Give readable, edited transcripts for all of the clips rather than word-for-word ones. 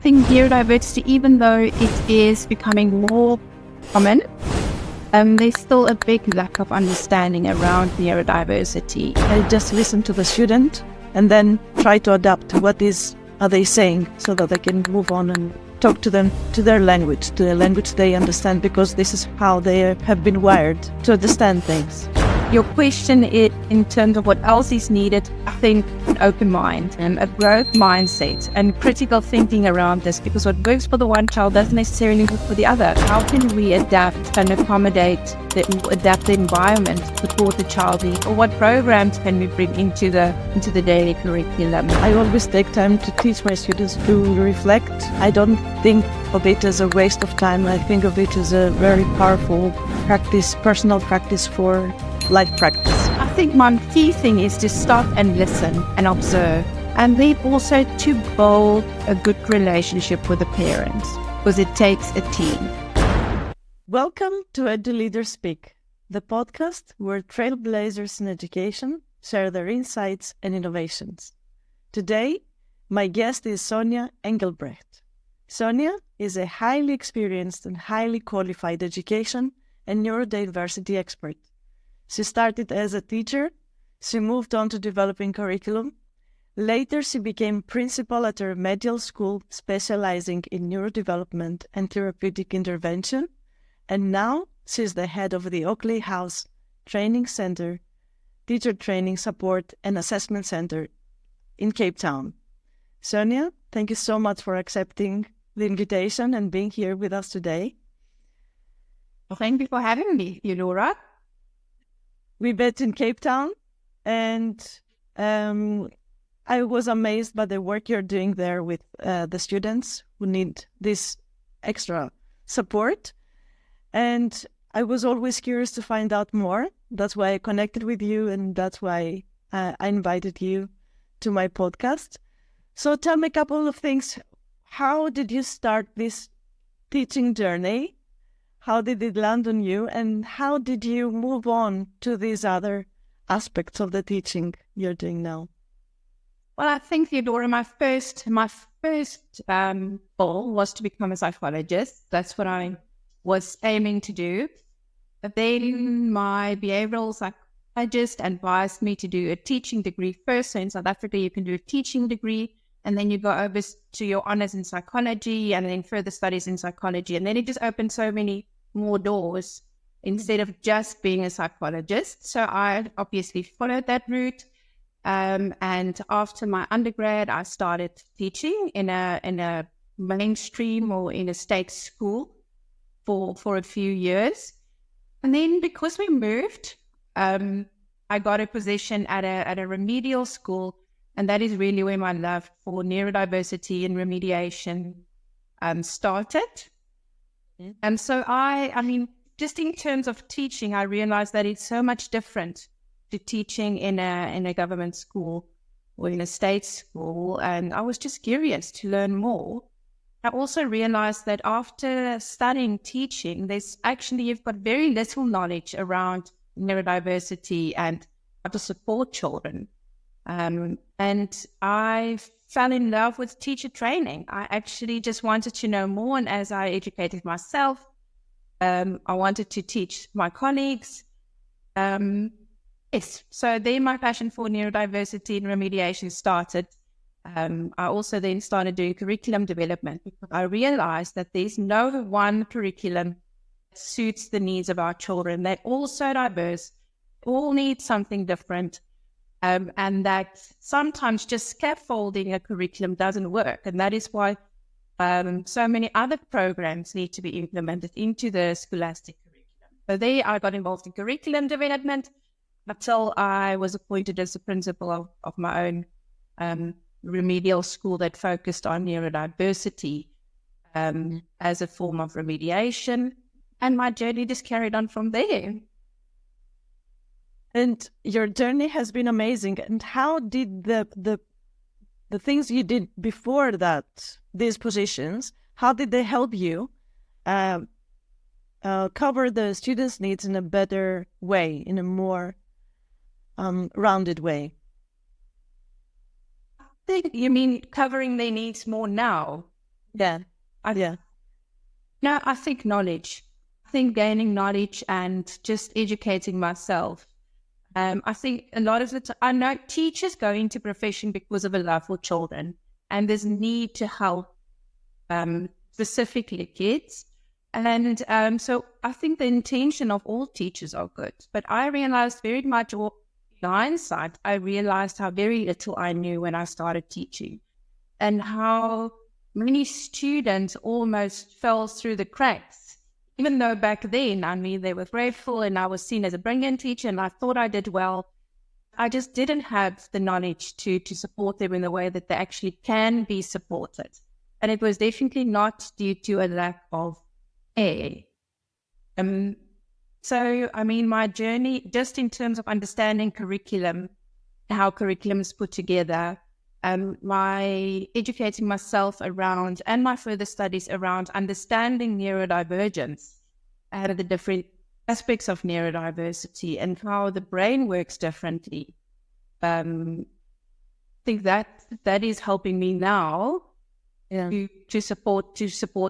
I think neurodiversity, even though it is becoming more common, there's still a big lack of understanding around neurodiversity. I just listen to the student and then try to adapt are they saying so that I can move on and talk to them, to their language, to the language they understand, because this is how they have been wired to understand things. Your question is, in terms of what else is needed, I think an open mind and a growth mindset and critical thinking around this, because what works for the one child doesn't necessarily work for the other. How can we adapt and accommodate the environment to support the child needs, or what programs can we bring into the daily curriculum? I always take time to teach my students to reflect. I don't think of it as a waste of time. I think of it as a very powerful practice, personal practice for life practice. I think my key thing is to stop and listen and observe, and then also to build a good relationship with the parents, because it takes a team. Welcome to Edu Leaders Speak, the podcast where trailblazers in education share their insights and innovations. Today, my guest is Sonja Engelbrecht. Sonja is a highly experienced and highly qualified education and neurodiversity expert. She started as a teacher, she moved on to developing curriculum. Later, she became principal at a remedial school specializing in neurodevelopment and therapeutic intervention. And now, she's the head of the Oakley House Training Center, Teacher Training Support and Assessment Center in Cape Town. Sonja, thank you so much for accepting the invitation and being here with us today. Well, thank you for having me, Laura. We met in Cape Town, and I was amazed by the work you're doing there with the students who need this extra support. And I was always curious to find out more. That's why I connected with you, and that's why I invited you to my podcast. So tell me a couple of things. How did you start this teaching journey? How did it land on you, and how did you move on to these other aspects of the teaching you're doing now? Well, I think, Theodora, my first goal was to become a psychologist. That's what I was aiming to do. But then my behavioral psychologist advised me to do a teaching degree first. So in South Africa, you can do a teaching degree, and then you go over to your honors in psychology and then further studies in psychology. And then it just opened so many more doors instead of just being a psychologist. So I obviously followed that route. And after my undergrad, I started teaching in a mainstream or in a state school for a few years. And then because we moved, I got a position at a remedial school. And that is really where my love for neurodiversity and remediation started. Mm-hmm. And so I mean, just in terms of teaching, I realized that it's so much different to teaching in a government school or in a state school. And I was just curious to learn more. I also realized that after studying teaching, you've got very little knowledge around neurodiversity and how to support children. And I fell in love with teacher training. I actually just wanted to know more. And as I educated myself, I wanted to teach my colleagues. Yes, so then my passion for neurodiversity and remediation started. I also then started doing curriculum development because I realized that there's no one curriculum that suits the needs of our children. They're all so diverse, all need something different. And that sometimes just scaffolding a curriculum doesn't work. And that is why so many other programs need to be implemented into the scholastic curriculum. So there I got involved in curriculum development until I was appointed as the principal of my own remedial school that focused on neurodiversity as a form of remediation. And my journey just carried on from there. And your journey has been amazing. And how did the things you did before that, these positions, how did they help you cover the students' needs in a better way, in a more rounded way? I think you mean covering their needs more now? Yeah. Yeah. No, I think knowledge. I think gaining knowledge and just educating myself. I think a lot of the time, I know teachers go into profession because of a love for children, and there's need to help specifically kids. And so I think the intention of all teachers are good. But I realized very much, or in hindsight, I realized how very little I knew when I started teaching, and how many students almost fell through the cracks. Even though back then, I mean, they were grateful and I was seen as a brilliant teacher and I thought I did well. I just didn't have the knowledge to support them in the way that they actually can be supported. And it was definitely not due to a lack of air. So, I mean, my journey, just in terms of understanding curriculum, how curriculum is put together, my educating myself around and my further studies around understanding neurodivergence and the different aspects of neurodiversity and how the brain works differently. I think that is helping me now to support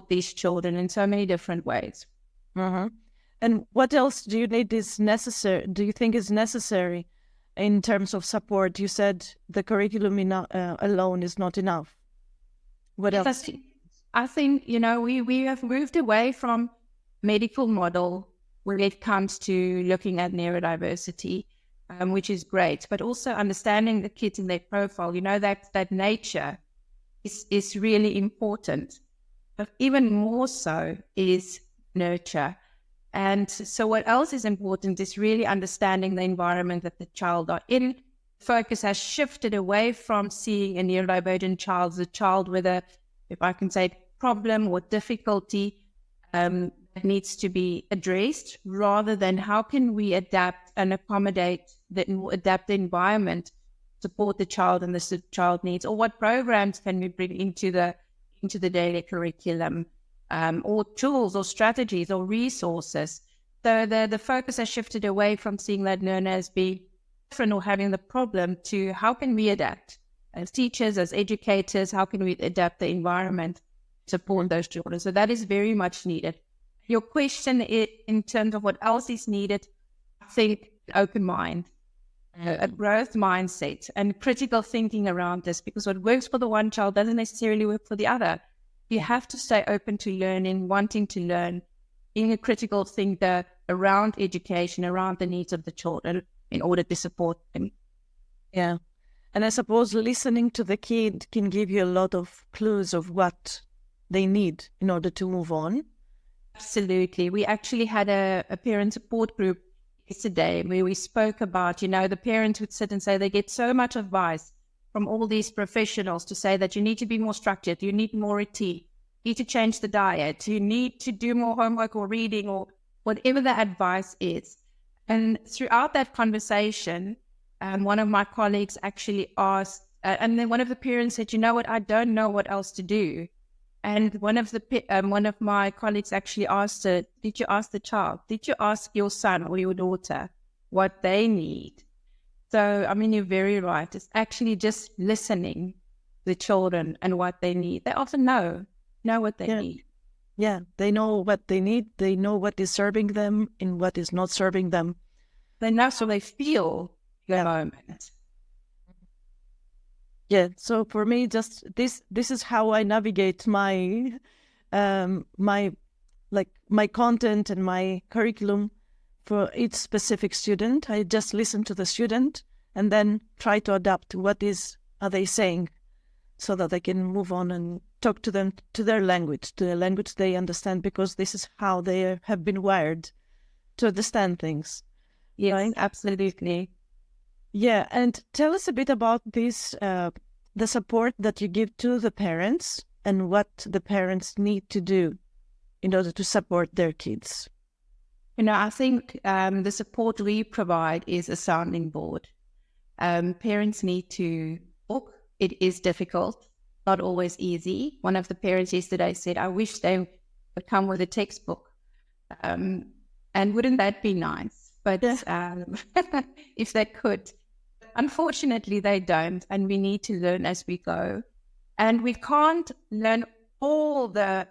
these children in so many different ways. Uh-huh. And what else do you think is necessary in terms of support? You said the curriculum alone is not enough. What else? I think, we have moved away from medical model when it comes to looking at neurodiversity, which is great, but also understanding the kids and their profile, that nature is really important. But even more so is nurture. And so what else is important is really understanding the environment that the child are in. Focus has shifted away from seeing a neurodivergent child as a child with a, if I can say, problem or difficulty that needs to be addressed, rather than how can we adapt and accommodate adapt the environment, support the child and the child needs, or what programs can we bring into the daily curriculum. Or tools or strategies or resources. So the focus has shifted away from seeing that learner as being different or having the problem to how can we adapt as teachers, as educators, how can we adapt the environment to support those children. So that is very much needed. Your question in terms of what else is needed, I think open mind, a growth mindset and critical thinking around this, because what works for the one child doesn't necessarily work for the other. You have to stay open to learning, wanting to learn, being a critical thinker around education, around the needs of the children in order to support them. Yeah. And I suppose listening to the kid can give you a lot of clues of what they need in order to move on. Absolutely. We actually had a parent support group yesterday where we spoke about, the parents would sit and say they get so much advice from all these professionals to say that you need to be more structured, you need more routine, you need to change the diet, you need to do more homework or reading or whatever the advice is. And throughout that conversation, one of my colleagues actually asked, and then one of the parents said, I don't know what else to do. And one of my colleagues actually asked her, did you ask the child? Did you ask your son or your daughter what they need? So, I mean, you're very right. It's actually just listening to the children and what they need. They often know what they need. Yeah, they know what they need. They know what is serving them and what is not serving them. They know, so they feel the moment. Yeah, so for me, just this is how I navigate my content and my curriculum for each specific student. I just listen to the student and then try to adapt what are they saying, so that I can move on and talk to them, to their language, to the language they understand, because this is how they have been wired to understand things. Yes, right? Absolutely. Yeah, and tell us a bit about this, the support that you give to the parents and what the parents need to do in order to support their kids. I think the support we provide is a sounding board. Parents need to talk. It is difficult, not always easy. One of the parents yesterday said, I wish they would come with a textbook. And wouldn't that be nice? But if they could. Unfortunately, they don't, and we need to learn as we go. And we can't learn all the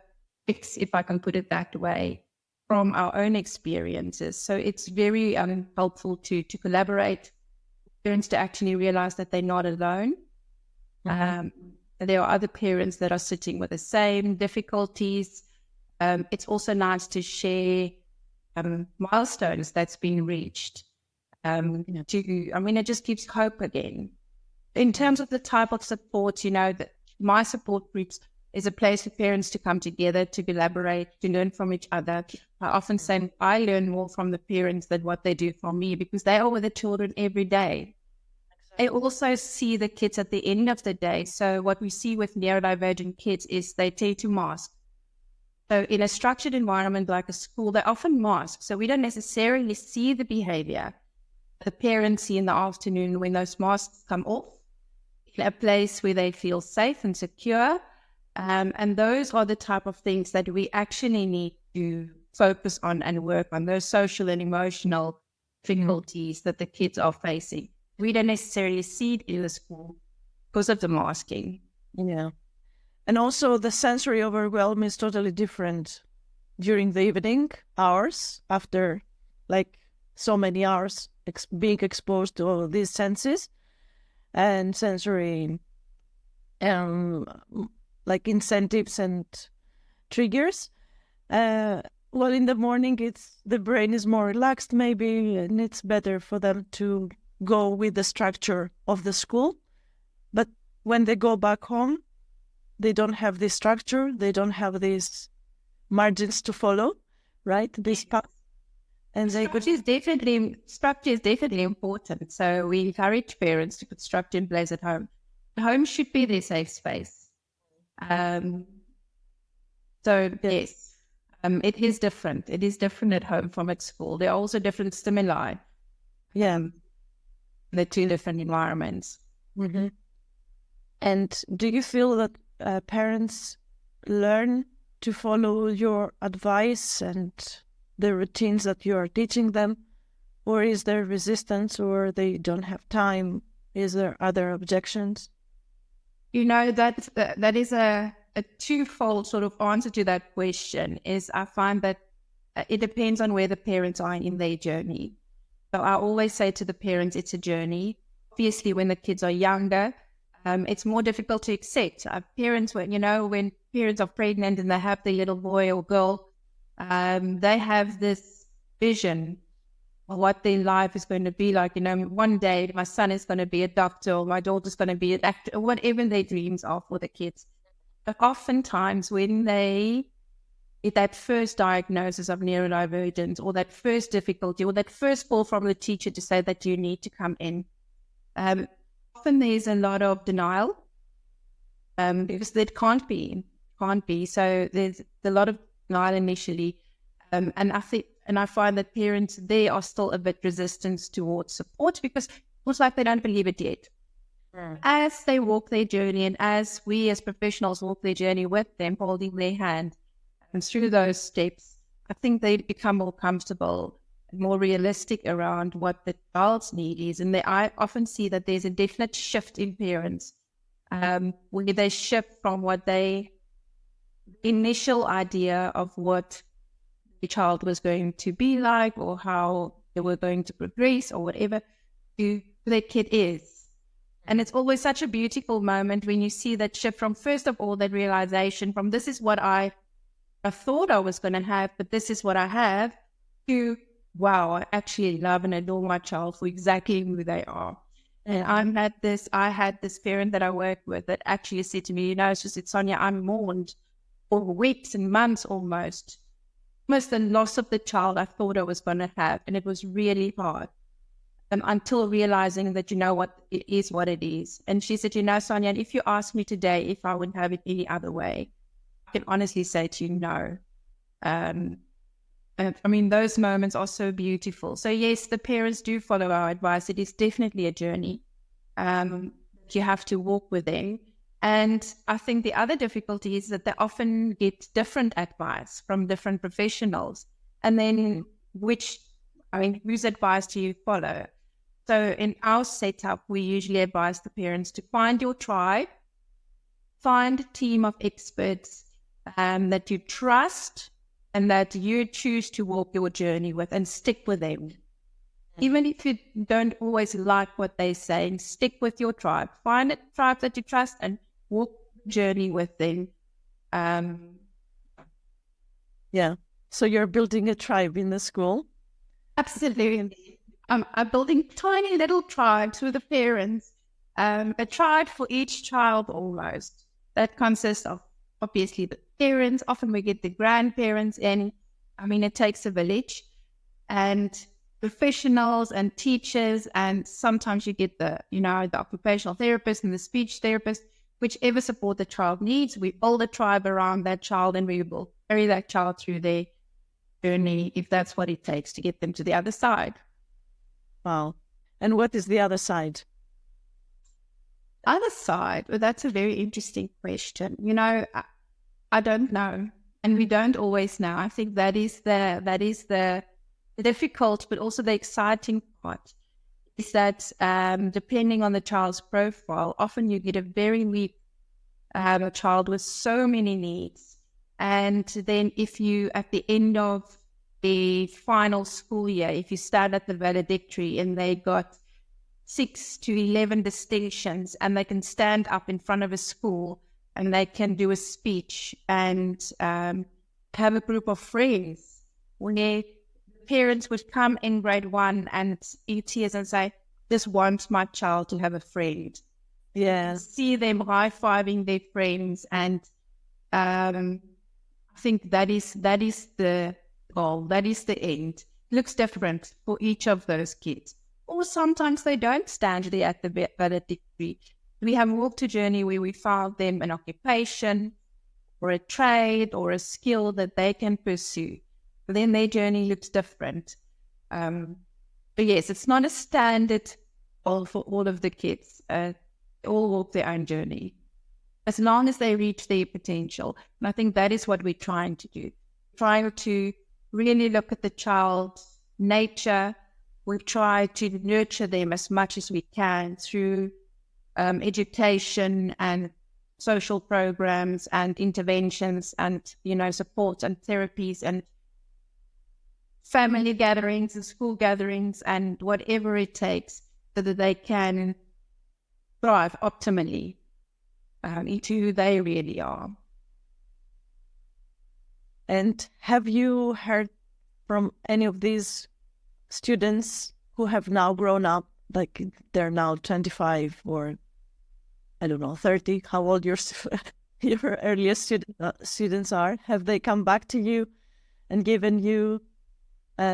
fix, if I can put it that way, from our own experiences. So it's very helpful to collaborate, parents to actually realize that they're not alone. There are other parents that are sitting with the same difficulties. It's also nice to share milestones that's been reached. It just gives hope again. In terms of the type of support, that my support groups is a place for parents to come together, to collaborate, to learn from each other. I often say I learn more from the parents than what they do from me, because they are with the children every day. I also see the kids at the end of the day. So what we see with neurodivergent kids is they tend to mask. So in a structured environment like a school, they often mask. So we don't necessarily see the behavior the parents see in the afternoon when those masks come off, in a place where they feel safe and secure. And those are the type of things that we actually need to focus on and work on, those social and emotional difficulties that the kids are facing. We don't necessarily see it in the school because of the masking. Yeah. And also the sensory overwhelm is totally different during the evening hours, after so many hours being exposed to all these senses and sensory incentives and triggers. Well, in the morning, the brain is more relaxed maybe, and it's better for them to go with the structure of the school. But when they go back home, they don't have this structure. They don't have these margins to follow, right? This path. And structure is definitely important. So we encourage parents to put structure in place at home. Home should be their safe space. Yes, it is different. It is different at home from at school. There are also different stimuli. Yeah. The two different environments. Mm-hmm. And do you feel that parents learn to follow your advice and the routines that you are teaching them? Or is there resistance, or they don't have time? Is there other objections? That is a twofold sort of answer to that question. Is I find that it depends on where the parents are in their journey. So I always say to the parents, it's a journey. Obviously, when the kids are younger, it's more difficult to accept. Parents, when parents are pregnant and they have their little boy or girl, they have this vision of what their life is going to be like. One day my son is going to be a doctor, or my daughter's going to be an actor, or whatever their dreams are for the kids. But oftentimes when they get that first diagnosis of neurodivergence, or that first difficulty, or that first call from the teacher to say that you need to come in, often there's a lot of denial, because it can't be. So there's a lot of denial initially, and I find that parents, they are still a bit resistant towards support, because it's like they don't believe it yet. As they walk their journey, and as we as professionals walk their journey with them, holding their hand, and through those steps, I think they become more comfortable, more realistic around what the child's need is. And I often see that there's a definite shift in parents, where they shift from what they initial idea of what the child was going to be like, or how they were going to progress, or whatever, to who their kid is. And it's always such a beautiful moment when you see that shift from, first of all, that realization from, this is what I thought I was going to have, but this is what I have, to, wow, I actually love and adore my child for exactly who they are. And I had this parent that I worked with that actually said to me, she said, Sonja, I mourned for weeks and months almost the loss of the child I thought I was going to have. And it was really hard. Until realizing that, it is what it is. And she said, Sonja, if you ask me today if I would have it any other way, I can honestly say to you, no. And those moments are so beautiful. So yes, the parents do follow our advice. It is definitely a journey. You have to walk with them. And I think the other difficulty is that they often get different advice from different professionals. And then whose advice do you follow? So in our setup, we usually advise the parents to find your tribe, find a team of experts that you trust and that you choose to walk your journey with and stick with them. Even if you don't always like what they're saying, stick with your tribe. Find a tribe that you trust and walk the journey with them. Yeah. So you're building a tribe in the school? Absolutely. I'm building tiny little tribes with the parents, a tribe for each child almost. That consists of obviously the parents. Often we get the grandparents in. I mean, it takes a village, and professionals and teachers, and sometimes you get the occupational therapist and the speech therapist, whichever support the child needs. We build a tribe around that child, and we will carry that child through their journey if that's what it takes to get them to the other side. Wow. And what is the other side? Other side? Well, that's a very interesting question. I don't know, and we don't always know. I think that is the difficult, but also the exciting part is that depending on the child's profile, often you get a very weak child with so many needs. And then if you, at the end of the final school year, if you stand at the valedictory and they got 6 to 11 distinctions and they can stand up in front of a school and they can do a speech and have a group of friends, where parents would come in grade 1 and in tears and say, just want my child to have a friend. Yeah. See them high-fiving their friends, and I think that is the goal, that is the end. It looks different for each of those kids. Or sometimes they don't stand there at the valedictory. We have walked a journey where we found them an occupation or a trade or a skill that they can pursue. But then their journey looks different. But yes, it's not a standard goal for all of the kids. They all walk their own journey, as long as they reach their potential. And I think that is what we're trying to do. Trying to really look at the child's nature. We try to nurture them as much as we can through education and social programs and interventions and, support and therapies and family gatherings and school gatherings and whatever it takes so that they can thrive optimally into who they really are. And have you heard from any of these students who have now grown up, like they're now 25 or, I don't know, 30, how old your earliest students are? Have they come back to you and given you,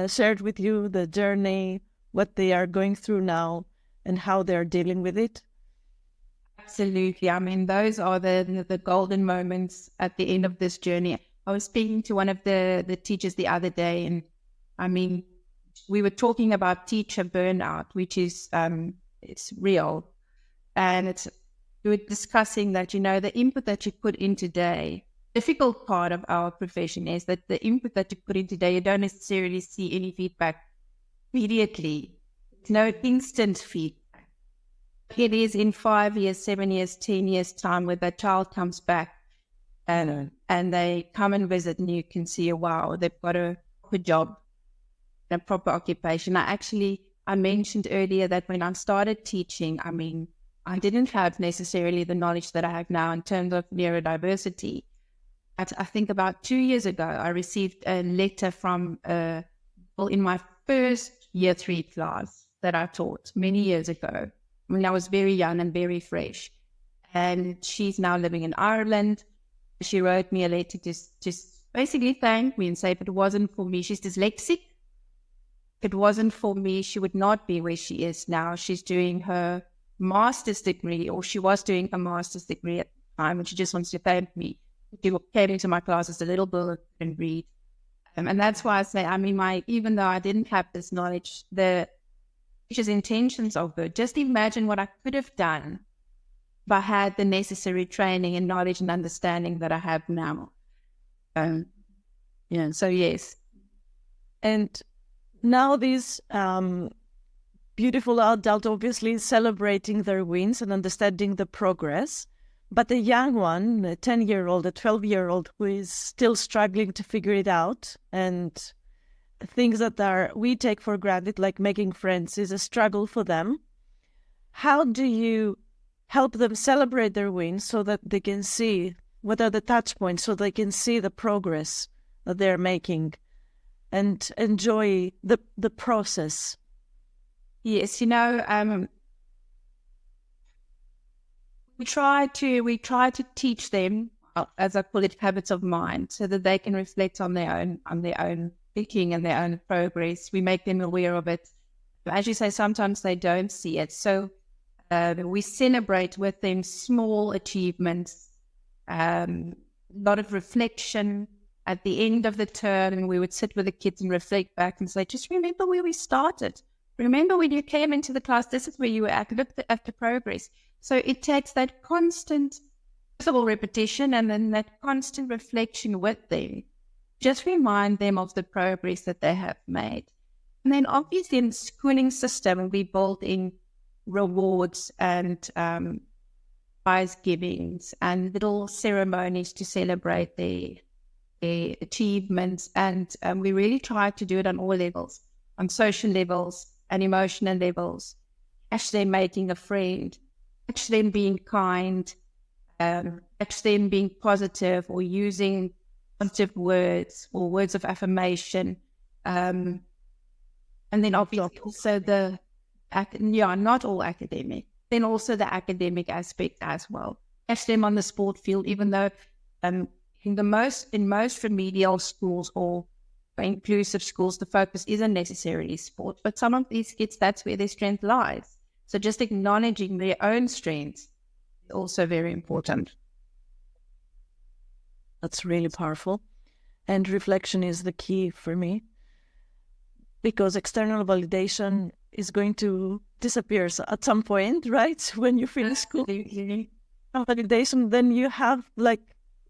shared with you the journey, what they are going through now and how they're dealing with it? Absolutely. I mean, those are the golden moments at the end of this journey. I was speaking to one of the teachers the other day, and I mean, we were talking about teacher burnout, which is it's real, and we were discussing that the input that you put in today. Difficult part of our profession is that the input that you put in today, you don't necessarily see any feedback immediately. It's no instant feedback. It is in 5 years, 7 years, 10 years time where that child comes back and they come and visit, and you can see, wow, they've got a good job, a proper occupation. I mentioned earlier that when I started teaching, I mean, I didn't have necessarily the knowledge that I have now in terms of neurodiversity. I think about 2 years ago, I received a letter from in my first year 3 class that I taught many years ago, when I was very young and very fresh. And she's now living in Ireland. She wrote me a letter just basically thank me and say, if it wasn't for me, she's dyslexic. If it wasn't for me, she would not be where she is now. She's doing her master's degree, or she was doing a master's degree at the time, and she just wants to thank me. She came into my class as a little girl and read. And that's why I say, I mean, even though I didn't have this knowledge, the teacher's intentions of it, just imagine what I could have done if I had the necessary training and knowledge and understanding that I have now. So yes. And now these beautiful adults obviously celebrating their wins and understanding the progress, But a young one, a 10-year-old, a 12-year-old who is still struggling to figure it out, and things that we take for granted, like making friends, is a struggle for them. How do you help them celebrate their wins so that they can see what are the touch points, so they can see the progress that they're making and enjoy the process? Yes, we try to teach them, as I call it, habits of mind, so that they can reflect on their own thinking and their own progress. We make them aware of it. As you say, sometimes they don't see it. So we celebrate with them small achievements, a lot of reflection. At the end of the term, we would sit with the kids and reflect back and say, just remember where we started. Remember when you came into the class, this is where you were at. Look at the progress. So it takes that constant, first of all, repetition, and then that constant reflection with them. Just remind them of the progress that they have made. And then obviously in the schooling system, we build in rewards and prize givings and little ceremonies to celebrate their achievements. And we really try to do it on all levels, on social levels and emotional levels. Catch them making a friend, catch them being kind, catch them being positive or using positive words or words of affirmation. And then obviously also not all academic, then also the academic aspect as well. Catch them on the sport field, even though in most remedial schools or inclusive schools, the focus isn't necessarily sport, but some of these kids, that's where their strength lies. So just acknowledging their own strengths is also very important. That's really powerful. And reflection is the key for me, because external validation is going to disappear at some point, right? When you finish school. Validation, then you have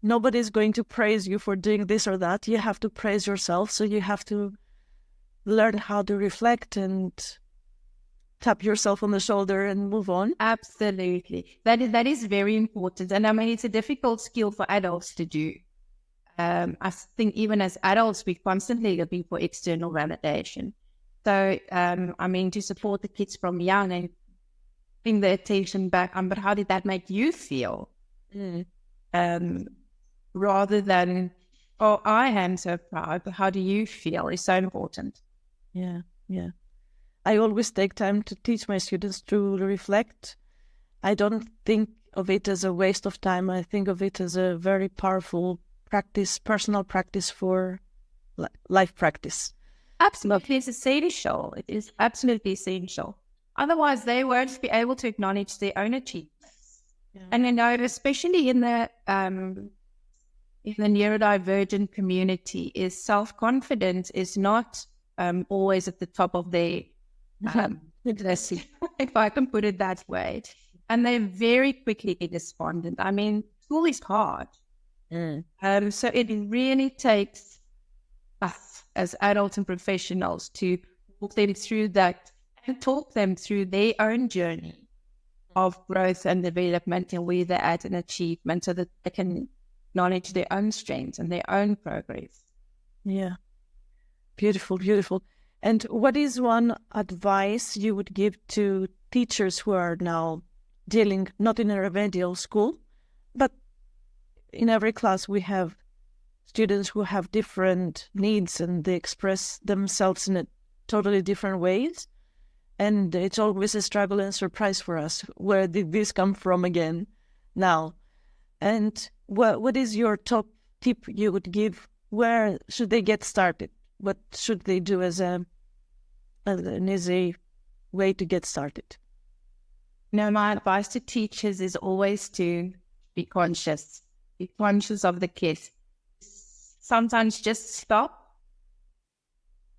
nobody's going to praise you for doing this or that. You have to praise yourself. So you have to learn how to reflect and tap yourself on the shoulder and move on. Absolutely. That is very important. And I mean, it's a difficult skill for adults to do. I think even as adults, we're constantly looking for external validation. So, to support the kids from young and bring the attention back on, but how did that make you feel? Rather than, oh, I am so proud, but how do you feel is so important. Yeah. I always take time to teach my students to reflect. I don't think of it as a waste of time. I think of it as a very powerful practice, personal practice for life practice. Absolutely, it's essential. It is absolutely essential. Otherwise, they won't be able to acknowledge their own achievements. Yeah. And especially in the neurodivergent community, is self-confidence is not always at the top of their if I can put it that way. And they're very quickly despondent. I mean, school is hard. So it really takes us as adults and professionals to walk them through that and talk them through their own journey of growth and development and where they're at in achievement, so that they can acknowledge their own strengths and their own progress. Yeah. Beautiful. And what is one advice you would give to teachers who are now dealing, not in a remedial school, but in every class we have students who have different needs and they express themselves in a totally different ways. And it's always a struggle and surprise for us. Where did this come from again now? And what is your top tip you would give? Where should they get started? What should they do as an easy way to get started? My advice to teachers is always to be conscious. Be conscious of the kids. Sometimes just stop,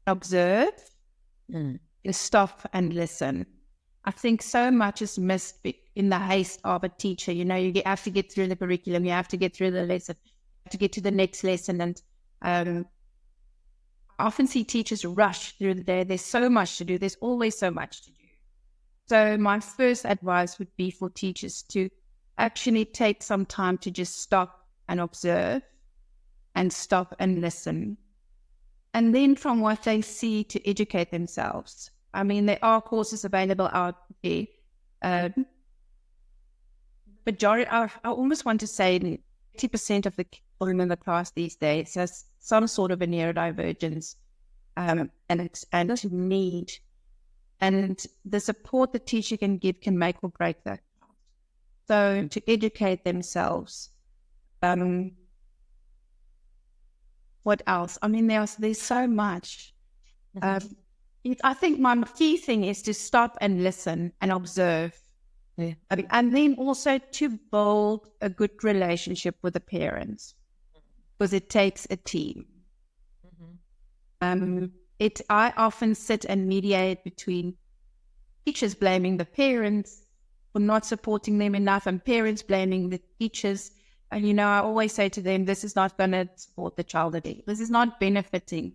observe, stop and listen. I think so much is missed in the haste of a teacher. You have to get through the curriculum, you have to get through the lesson, you have to get to the next lesson. And I often see teachers rush through the day. There's so much to do. There's always so much to do. So my first advice would be for teachers to actually take some time to just stop and observe and stop and listen. And then from what they see to educate themselves. I mean, there are courses available out there. Majority, I almost want to say 80% of the children in the class these days has some sort of a neurodivergence and need. And the support the teacher can give can make or break that. So to educate themselves. What else? I mean, there's so much. I think my key thing is to stop and listen and observe. Yeah. And then also to build a good relationship with the parents, because it takes a team. I often sit and mediate between teachers blaming the parents for not supporting them enough and parents blaming the teachers. And, I always say to them, this is not going to support the child at all. This is not benefiting.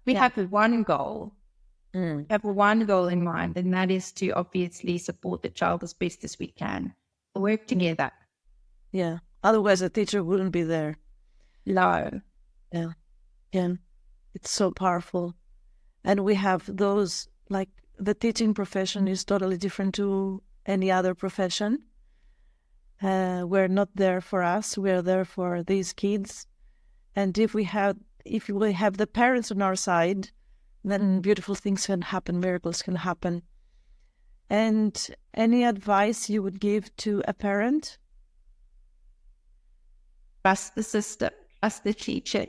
We have one goal. We have one goal in mind, and that is to obviously support the child as best as we can. Work together. Yeah. Otherwise, the teacher wouldn't be there. No. Yeah. Yeah. It's so powerful. And we have those, like, the teaching profession is totally different to any other profession. We're not there for us. We're there for these kids. And if we have the parents on our side, then beautiful things can happen, miracles can happen. And any advice you would give to a parent? Trust the system, trust the teachers.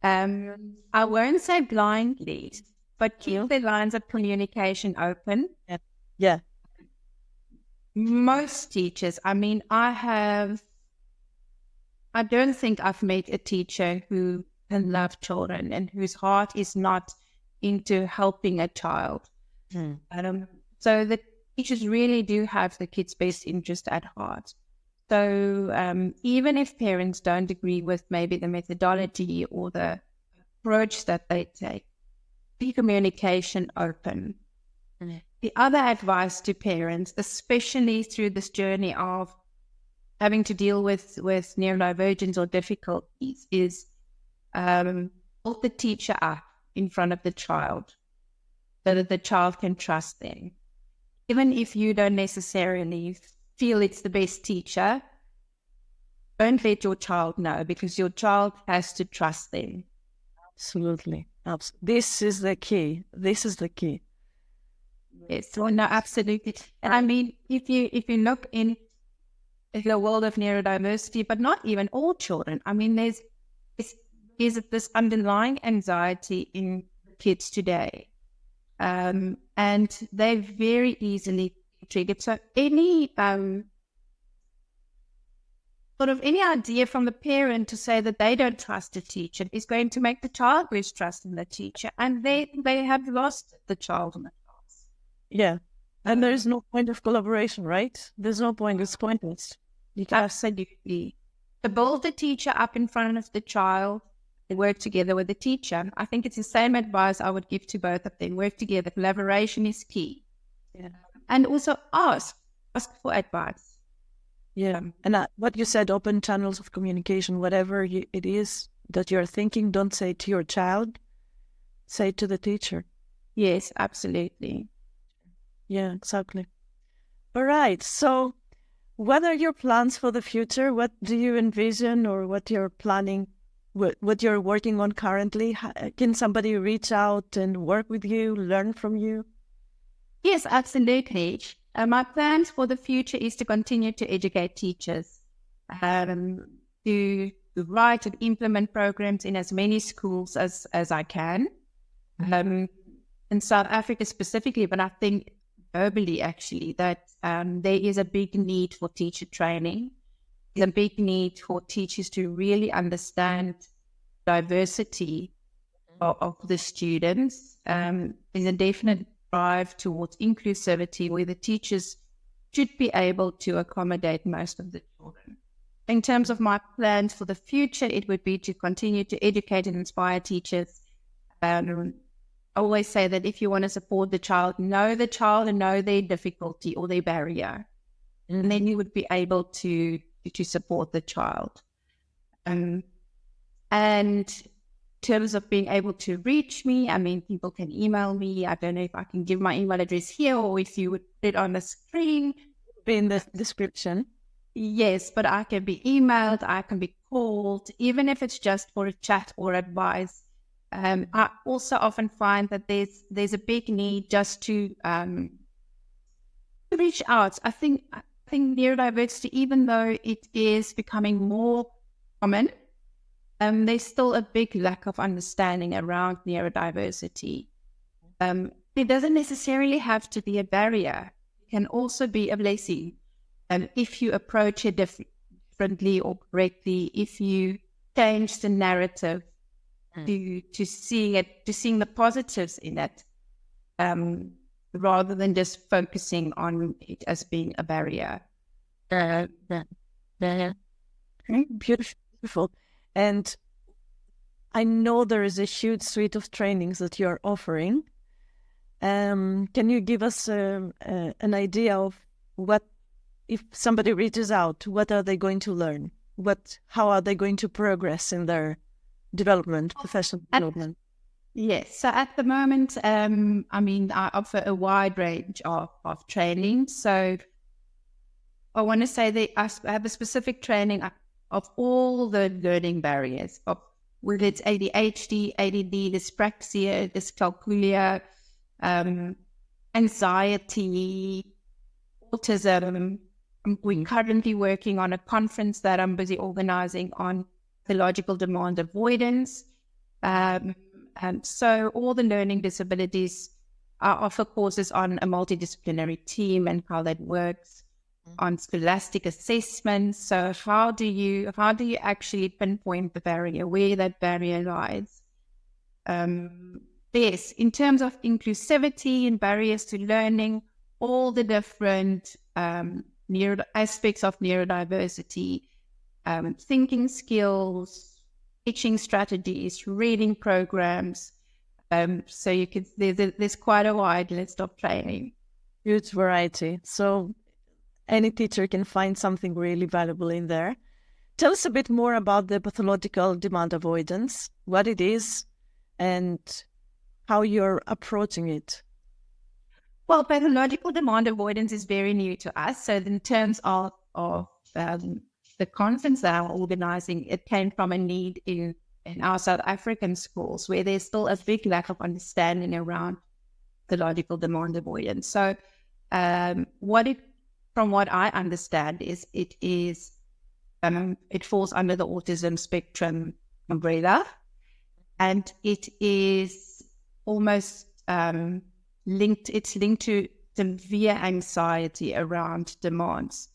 I won't say blindly, but keep the lines of communication open. Yeah. Most teachers, I mean, I don't think I've met a teacher who can love children and whose heart is not into helping a child. So the teachers really do have the kids' best interest at heart. So even if parents don't agree with maybe the methodology or the approach that they take, keep communication open. The other advice to parents, especially through this journey of having to deal with neurodivergence or difficulties, is hold the teacher up in front of the child so that the child can trust them. Even if you don't necessarily feel it's the best teacher, don't let your child know, because your child has to trust them. Absolutely. This is the key. Yes, well, no, absolutely. And I mean, if you look in the world of neurodiversity, but not even all children, I mean, there's this underlying anxiety in kids today. And they're very easily triggered. So any any idea from the parent to say that they don't trust the teacher is going to make the child lose trust in the teacher, and they have lost the child in the class. Yeah. And there's no point of collaboration, right? There's no point. It's pointless. Absolutely. To build the teacher up in front of the child, they work together with the teacher. I think it's the same advice I would give to both of them. Work together. Collaboration is key. Yeah. And also ask for advice. Yeah. And what you said, open channels of communication, whatever it is that you're thinking, don't say it to your child, say it to the teacher. Yes, absolutely. Yeah, exactly. All right. So what are your plans for the future? What do you envision, or what you're planning, what you're working on currently? Can somebody reach out and work with you, learn from you? Yes, absolutely. My plans for the future is to continue to educate teachers, to write and implement programs in as many schools as I can, in South Africa specifically, but I think globally actually, that there is a big need for teacher training. There's a big need for teachers to really understand diversity of the students. There's a definite drive towards inclusivity where the teachers should be able to accommodate most of the children. In terms of my plans for the future, it would be to continue to educate and inspire teachers. I always say that if you want to support the child and know their difficulty or their barrier. and then you would be able to support the child. And in terms of being able to reach me, I mean, people can email me. I don't know if I can give my email address here or if you would put it on the screen. Be in the description. Yes, but I can be emailed, I can be called, even if it's just for a chat or advice. I also often find that there's a big need just to reach out. I think neurodiversity, even though it is becoming more common, there's still a big lack of understanding around neurodiversity. It doesn't necessarily have to be a barrier. It can also be a blessing. If you approach it differently or correctly, if you change the narrative to seeing the positives in it, rather than just focusing on it as being a barrier. Beautiful. And I know there is a huge suite of trainings that you're offering. Can you give us an idea of what, if somebody reaches out, what are they going to learn? How are they going to progress in their development, professional development? Yes. So at the moment, I offer a wide range of training. So I want to say that I have a specific training of all the learning barriers, of whether it's ADHD, ADD, dyspraxia, dyscalculia, anxiety, autism. We're currently working on a conference that I'm busy organizing on pathological demand avoidance. So all the learning disabilities, I offer courses on a multidisciplinary team and how that works, on scholastic assessments. So how do you actually pinpoint the barrier, where that barrier lies? Yes, in terms of inclusivity and barriers to learning, all the different aspects of neurodiversity, thinking skills, teaching strategies, reading programs. So there's quite a wide list of training. Huge variety. So any teacher can find something really valuable in there. Tell us a bit more about the pathological demand avoidance, what it is, and how you're approaching it. Well, pathological demand avoidance is very new to us. So in terms of the conference that I'm organizing, it came from a need in our South African schools where there's still a big lack of understanding around pathological demand avoidance. So from what I understand is it falls under the autism spectrum umbrella, and it is almost linked to severe anxiety around demands.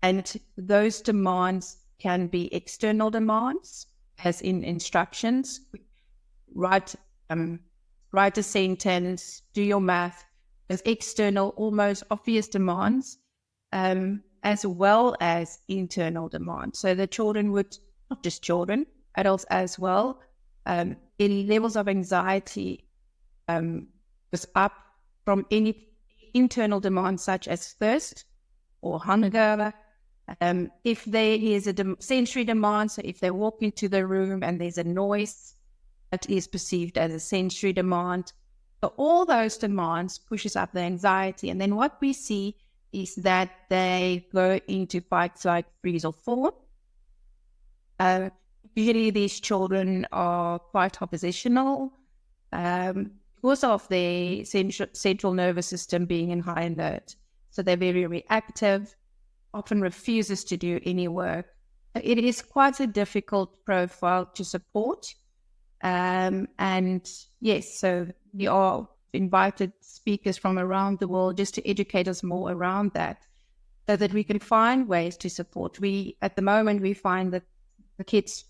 And those demands can be external demands, as in instructions, write a sentence, do your math, as external, almost obvious demands, as well as internal demands. So the children would, not just children, adults as well, in levels of anxiety was up from any internal demands such as thirst or hunger. If there is a sensory demand, so if they walk into the room and there's a noise, that is perceived as a sensory demand. So all those demands pushes up the anxiety. And then what we see is that they go into fight, flight, freeze, or fawn. Usually these children are quite oppositional because of their central nervous system being in high alert. So they're very reactive, often refuses to do any work. It is quite a difficult profile to support. And yes, so we are invited speakers from around the world just to educate us more around that, so that we can find ways to support. At the moment, we find that the kids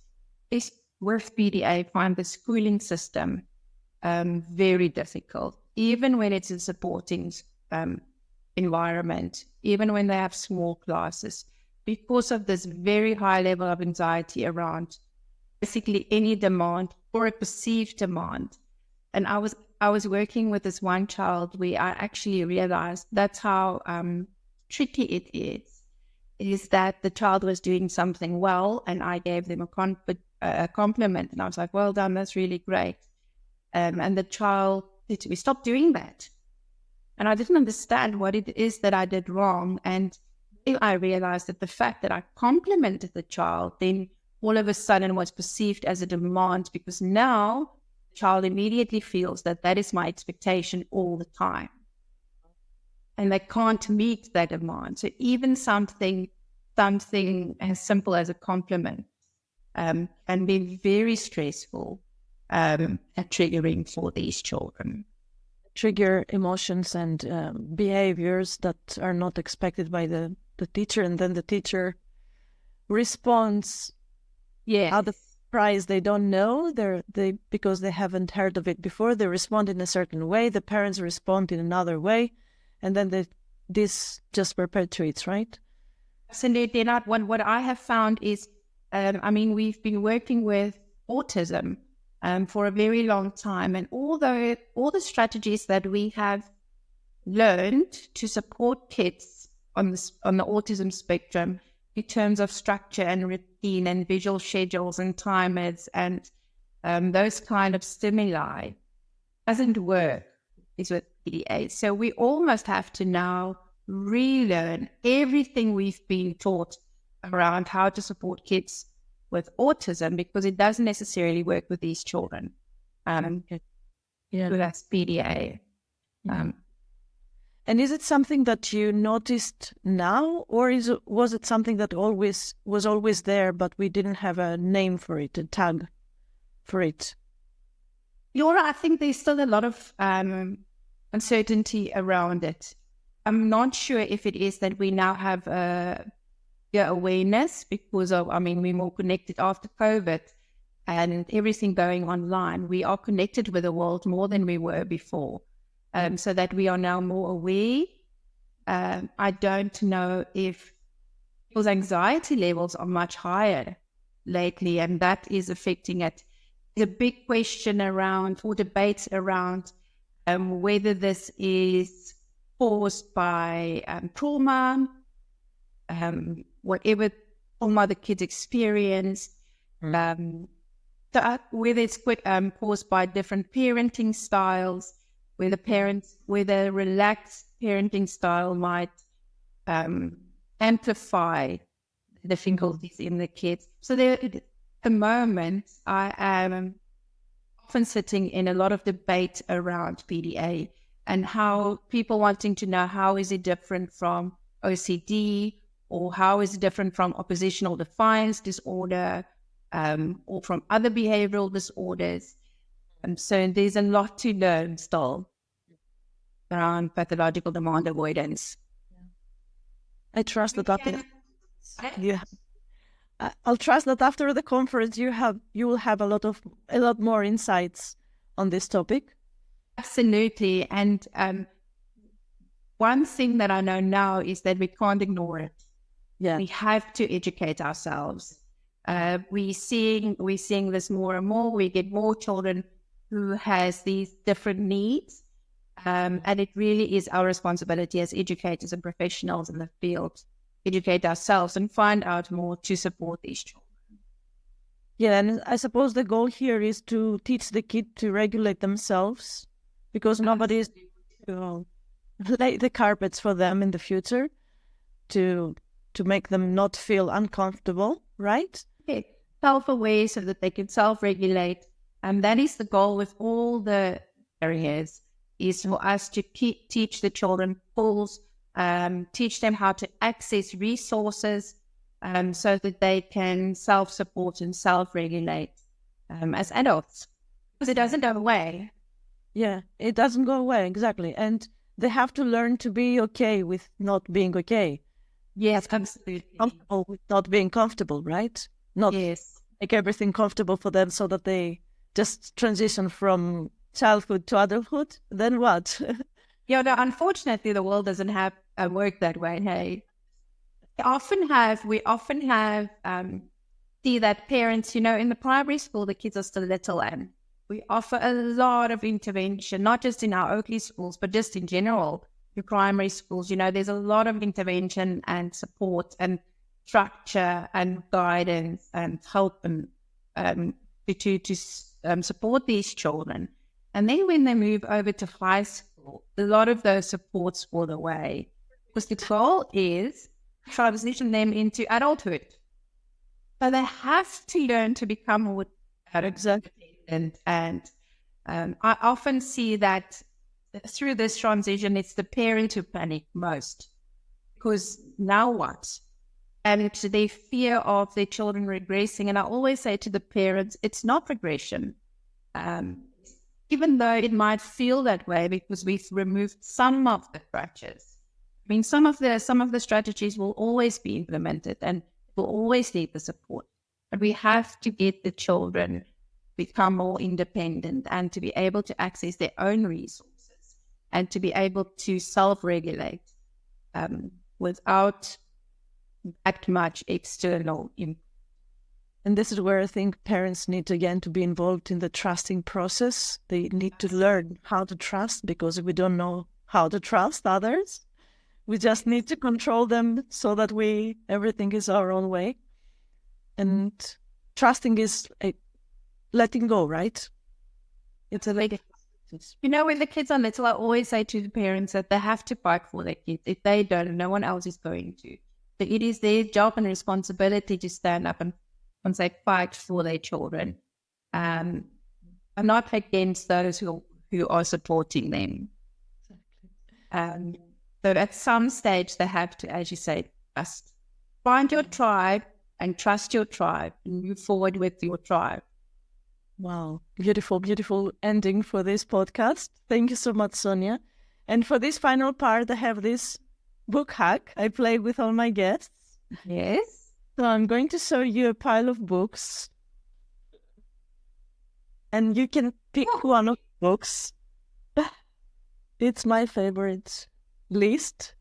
with PDA find the schooling system very difficult, even when it's a supporting environment, even when they have small classes, because of this very high level of anxiety around basically any demand or a perceived demand. And I was working with this one child where I actually realized that's how tricky it is that the child was doing something well, and I gave them a compliment, and I was like, well done, that's really great. And the child said to me, stop doing that. And I didn't understand what it is that I did wrong. And I realized that the fact that I complimented the child then all of a sudden was perceived as a demand, because now the child immediately feels that that is my expectation all the time. And they can't meet that demand. So even something as simple as a compliment can be very stressful and triggering for these children. Trigger emotions and behaviors that are not expected by the teacher, and then the teacher responds out of surprise. They don't know, because they haven't heard of it before. They respond in a certain way, the parents respond in another way, and then this just perpetuates, right? Absolutely not. What I have found is, we've been working with autism for a very long time, and all the strategies that we have learned to support kids on the autism spectrum in terms of structure and routine and visual schedules and timers and those kind of stimuli doesn't work is with PDA. So we almost have to now relearn everything we've been taught around how to support kids with autism, because it doesn't necessarily work with these children. So that's PDA. And is it something that you noticed now, or was it something that was always there, but we didn't have a name for it, a tag for it? Laura, I think there's still a lot of uncertainty around it. I'm not sure if it is that we now have awareness because of, we're more connected after COVID and everything going online. We are connected with the world more than we were before. So that we are now more aware. I don't know if people's anxiety levels are much higher lately, and that is affecting it. There's a big question around, or debate around, whether this is caused by trauma, whatever trauma the kids experience, whether it's caused by different parenting styles, whether relaxed parenting style might amplify the difficulties in the kids. So at the moment, I am often sitting in a lot of debate around PDA and how people wanting to know how is it different from OCD, or how is it different from oppositional defiance disorder, or from other behavioral disorders. So there's a lot to learn still around pathological demand avoidance. I trust that I'll trust that after the conference you will have a lot more insights on this topic. Absolutely. And one thing that I know now is that we can't ignore it. Yeah. We have to educate ourselves. We're seeing this more and more. We get more children who has these different needs. And it really is our responsibility as educators and professionals in the field, educate ourselves and find out more to support these children. Yeah, and I suppose the goal here is to teach the kid to regulate themselves, because nobody is to lay the carpets for them in the future to make them not feel uncomfortable, right? Okay. Self-aware so that they can self-regulate. And that is the goal with all the areas, is for us to teach the children tools, teach them how to access resources so that they can self-support and self-regulate as adults. Because it doesn't go away. Yeah, it doesn't go away, exactly. And they have to learn to be okay with not being okay. Yes, absolutely. Comfortable with not being comfortable, right? Not make everything comfortable for them so that they just transition from childhood to adulthood. Then what? Yeah, no, unfortunately, the world doesn't have work that way. Hey, we often have see that parents, in the primary school, the kids are still little, and we offer a lot of intervention, not just in our Oakley schools, but just in general, your primary schools, there's a lot of intervention and support and structure and guidance and help and to support these children. And then when they move over to high school, a lot of those supports fall away because the goal is to transition them into adulthood. So they have to learn to become more independent. And I often see that through this transition, it's the parent who panic most because now what? And it's the fear of their children regressing. And I always say to the parents, it's not regression. Even though it might feel that way because we've removed some of the crutches. I mean, some of the strategies will always be implemented and will always need the support. But we have to get the children become more independent and to be able to access their own resources and to be able to self-regulate without that much external input. And this is where I think parents need again to be involved in the trusting process. They need to learn how to trust because we don't know how to trust others. We just need to control them so that everything is our own way. And trusting is letting go, right? It's a big. When the kids are little, I always say to the parents that they have to fight for their kids. If they don't, no one else is going to. So it is their job and responsibility to stand up and say fight for their children. I'm not against those who are supporting them. So at some stage, they have to, as you say, trust. Find your tribe and trust your tribe and move forward with your tribe. Wow. Beautiful, beautiful ending for this podcast. Thank you so much, Sonja. And for this final part, I have this book hack I play with all my guests. Yes. So I'm going to show you a pile of books. And you can pick one of the books. It's my favorite list.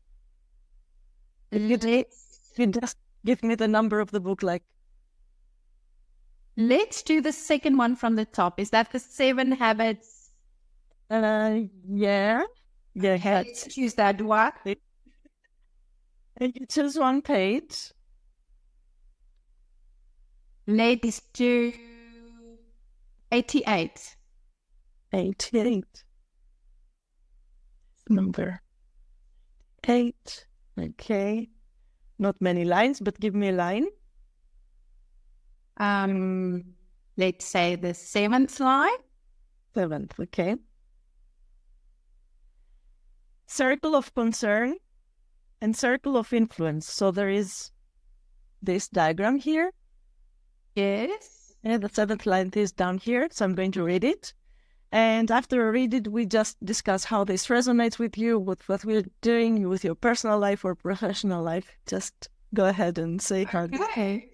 You just give me the number of the book, Let's do the second one from the top. Is that the 7 Habits? Yeah. Let's choose that one. And you choose one page. Let's do 88. 88. Number 8. Okay. Not many lines, but give me a line. Let's say the 7th line. 7th, okay. Circle of concern and circle of influence. So there is this diagram here. Yes. And the 7th line is down here, so I'm going to read it. And after I read it, we just discuss how this resonates with you, with what we're doing, with your personal life or professional life. Just go ahead and say how. Okay.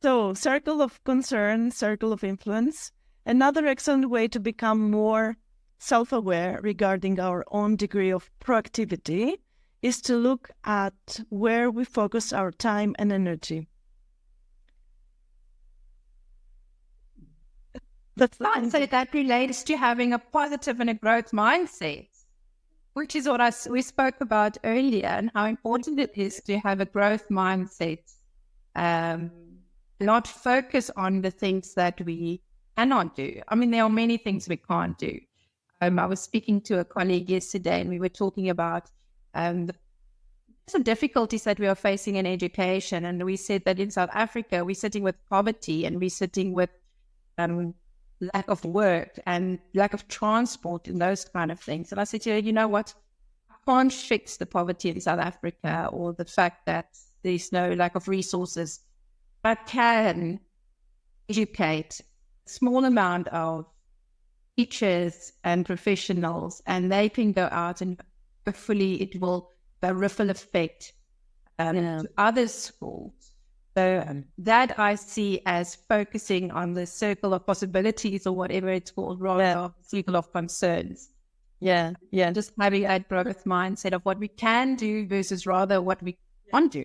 So, circle of concern, circle of influence. Another excellent way to become more self-aware regarding our own degree of proactivity is to look at where we focus our time and energy. So that relates to having a positive and a growth mindset, which is what we spoke about earlier, and how important it is to have a growth mindset. Not focus on the things that we cannot do. I mean, there are many things we can't do. I was speaking to a colleague yesterday, and we were talking about some difficulties that we are facing in education. And we said that in South Africa, we're sitting with poverty, and we're sitting with lack of work and lack of transport and those kind of things. And I said to her, you know what? I can't fix the poverty in South Africa or the fact that there's no lack of resources. I can educate a small amount of teachers and professionals, and they can go out and hopefully it will have a ripple effect to other schools. So that I see as focusing on the circle of possibilities or whatever it's called, rather than circle of concerns. Yeah. Just having a growth mindset of what we can do versus rather what we can't do.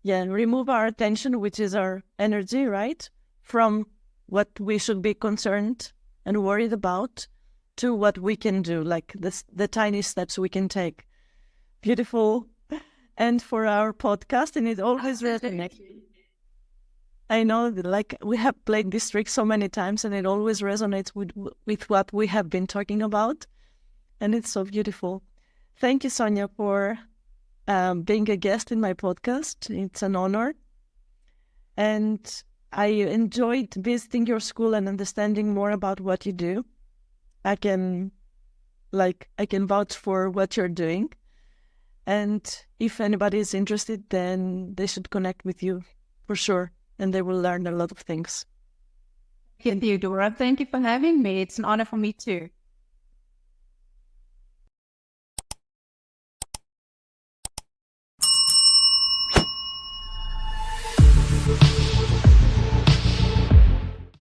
Yeah, remove our attention, which is our energy, right, from what we should be concerned and worried about, to what we can do, like the tiny steps we can take. Beautiful. And for our podcast, and it always resonates. I know that, like, we have played this trick so many times, and it always resonates with what we have been talking about. And it's so beautiful. Thank you, Sonja, for being a guest in my podcast. It's an honor. And I enjoyed visiting your school and understanding more about what you do. I can vouch for what you're doing. And if anybody is interested, then they should connect with you for sure. And they will learn a lot of things. Thank you, Dora. Thank you for having me. It's an honor for me too.